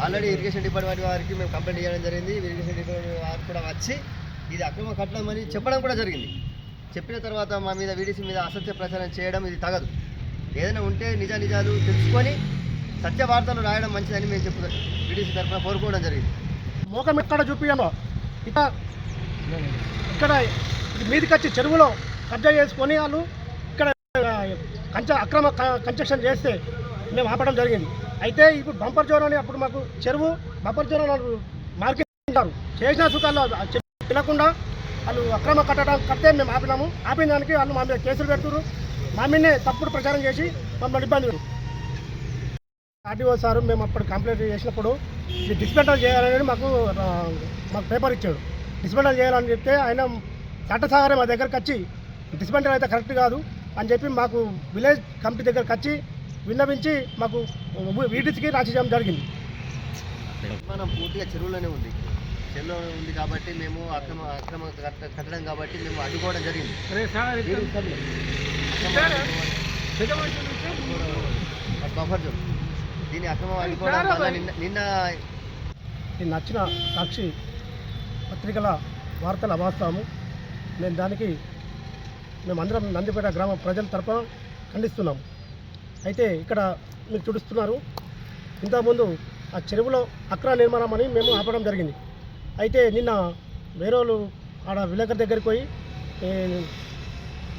Already irrigation department వారికి మేము complaint చేయడం జరిగింది. ఇరిగేషన్ డిపార్ట్మెంట్ వారు కూడా వచ్చి ఇది అక్రమ కట్టడం అని చెప్పడం కూడా జరిగింది. చెప్పిన తర్వాత మా మీద వీడీసీ మీద అసత్య ప్రచారం చేయడం ఇది తగదు. ఏదైనా ఉంటే నిజాలు తెలుసుకొని సత్య వార్తలు రాయడం మంచిదని మేము వీడీసీ తరఫున కోరుకోవడం జరిగింది. మోకం ఎక్కడ చూపించామో ఇక్కడ మీదికి వచ్చి చెరువులో కబ్జా చేసుకొని వాళ్ళు ఇక్కడ అక్రమ కన్స్ట్రక్షన్ చేస్తే మేము ఆపడం జరిగింది. అయితే ఇప్పుడు బంపర్ జోన్ అని అప్పుడు మాకు చెరువు బంపర్ జోన్ మార్కెట్ ఉంటారు చేసిన సుఖాలు తినకుండా వాళ్ళు అక్రమ కడితే మేము ఆపిన దానికి వాళ్ళు మా మీద కేసులు పెడుతున్నారు. మా మీదనే తప్పుడు ప్రచారం చేసి మమ్మల్ని ఇబ్బంది పెడుతున్నారు. ఆర్టీఓ సార్ మేము అప్పుడు కంప్లైంట్ చేసినప్పుడు ఇది డిస్మెంటల్ చేయాలని మాకు పేపర్ ఇచ్చాడు. డిస్మెంటల్ చేయాలని చెప్తే ఆయన చట్టసాగరే మా దగ్గరకు వచ్చి డిస్మెంటల్ అయితే కరెక్ట్ కాదు అని చెప్పి మాకు విలేజ్ కమిటీ దగ్గరకు వచ్చి విన్నవించి మాకు వీటికి రాసి చేయడం జరిగింది. మనం పూర్తిగా చెరువులోనే ఉంది కాబట్టి మేము అక్రమ కట్టడం కాబట్టి మేము అడ్డుకోవడం జరిగింది. బఫర్ జోన్ దీన్ని అక్రమం అడ్డుకోవడం వల్ల నిన్న నచ్చిన సాక్షి పత్రికల వార్తలు అవాస్తవము. మేమందరం నందిపేట గ్రామ ప్రజల తరపున ఖండిస్తున్నాము. అయితే ఇక్కడ మీరు చూపిస్తున్నారు ఇంతకుముందు ఆ చెరువులో అక్రమ నిర్మాణం అని మేము ఆపడం జరిగింది. అయితే నిన్న వేరే వాళ్ళు ఆడ విలేకరు దగ్గరికి పోయి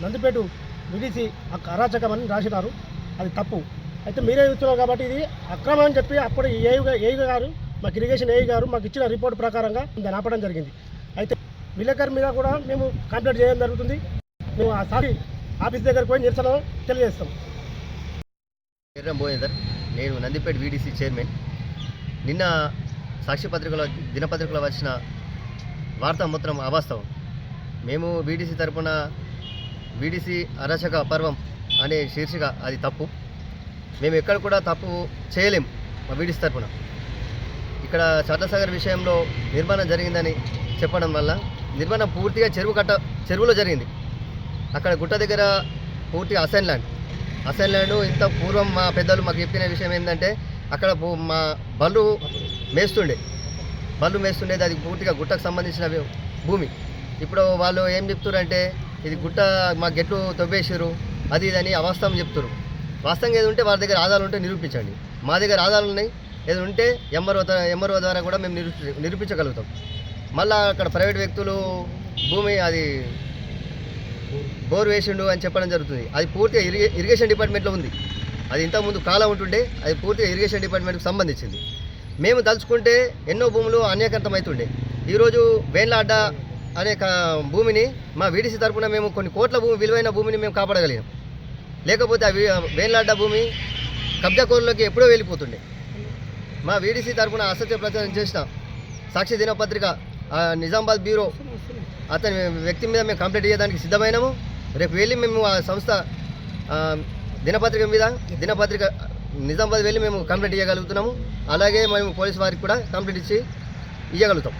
నందిపేట విడిసి అరాచకం అని రాసినారు. అది తప్పు. అయితే మీరే చూస్తున్నారు కాబట్టి ఇది అక్రమం అని చెప్పి అప్పుడు ఏఈ గారు మాకు ఇరిగేషన్ ఏఈ గారు మాకు ఇచ్చిన రిపోర్ట్ ప్రకారంగా దాన్ని ఆపడం జరిగింది. అయితే విలేకరు మీద కూడా మేము కంప్లైంట్ చేయడం జరుగుతుంది. మేము ఆ సారి ఆఫీస్ దగ్గరికి పోయి నిరసన తెలియజేస్తాం. నేను నందిపేట వీడీసీ చైర్మన్. నిన్న సాక్షి దినపత్రికలో వచ్చిన వార్త మొత్తం అవాస్తవం. మేము వీడీసీ తరపున వీడీసీ అరాచక పర్వం అనే శీర్షిక అది తప్పు. మేము ఎక్కడ కూడా తప్పు చేయలేం. మా వీడీసీ తరపున ఇక్కడ చట్టసాగర్ విషయంలో నిర్మాణం జరిగిందని చెప్పడం వల్ల నిర్మాణం పూర్తిగా చెరువులో జరిగింది. అక్కడ గుట్ట దగ్గర పూర్తిగా అసైన్ ల్యాండ్ ఇంత పూర్వం మా పెద్దలు మాకు చెప్పిన విషయం ఏంటంటే అక్కడ మా బళ్ళు మేస్తుండేది. అది పూర్తిగా గుట్టకు సంబంధించిన భూమి. ఇప్పుడు వాళ్ళు ఏం చెప్తారంటే ఇది గుట్ట మా గెట్లు తవ్వేసారు అది ఇదని అవాస్తవం చెప్తారు. వాస్తవంగా ఏది ఉంటే వారి దగ్గర ఆధారాలు ఉంటే నిరూపించండి. మా దగ్గర ఆధారాలు ఉన్నాయి. ఏది ఉంటే ఎంఆర్ఓ ద్వారా కూడా మేము నిరూపించగలుగుతాం. మళ్ళీ అక్కడ ప్రైవేట్ వ్యక్తులు భూమి అది బోర్ వేసిండు అని చెప్పడం జరుగుతుంది. అది పూర్తిగా ఇరిగేషన్ డిపార్ట్మెంట్లో ఉంది. అది ఇంతకుముందు కాలం ఉంటుండే అది పూర్తిగా ఇరిగేషన్ డిపార్ట్మెంట్కి సంబంధించింది. మేము తలుచుకుంటే ఎన్నో భూములు అన్యాకృతమవుతుండే. ఈరోజు వేన్లాడ్డ అనే భూమిని మా వీడీసీ తరఫున మేము కొన్ని కోట్ల విలువైన భూమిని మేము కాపాడగలిగాం. లేకపోతే ఆ వేన్లాడ్డ భూమి కబ్జాకోరులోకి ఎప్పుడో వెళ్ళిపోతుండే. మా వీడీసీ తరఫున అసత్య ప్రచారం చేసిన సాక్షి దినపత్రిక నిజామాబాద్ బ్యూరో అతని వ్యక్తి మీద మేము కంప్లైంట్ చేయడానికి సిద్ధమైనాము. రేపు వెళ్ళి మేము ఆ సంస్థ దినపత్రిక నిజామాబాద్ వెళ్ళి మేము కంప్లైంట్ ఇవ్వగలుగుతున్నాము. అలాగే మేము పోలీసు వారికి కూడా కంప్లైంట్ ఇవ్వగలుగుతాం.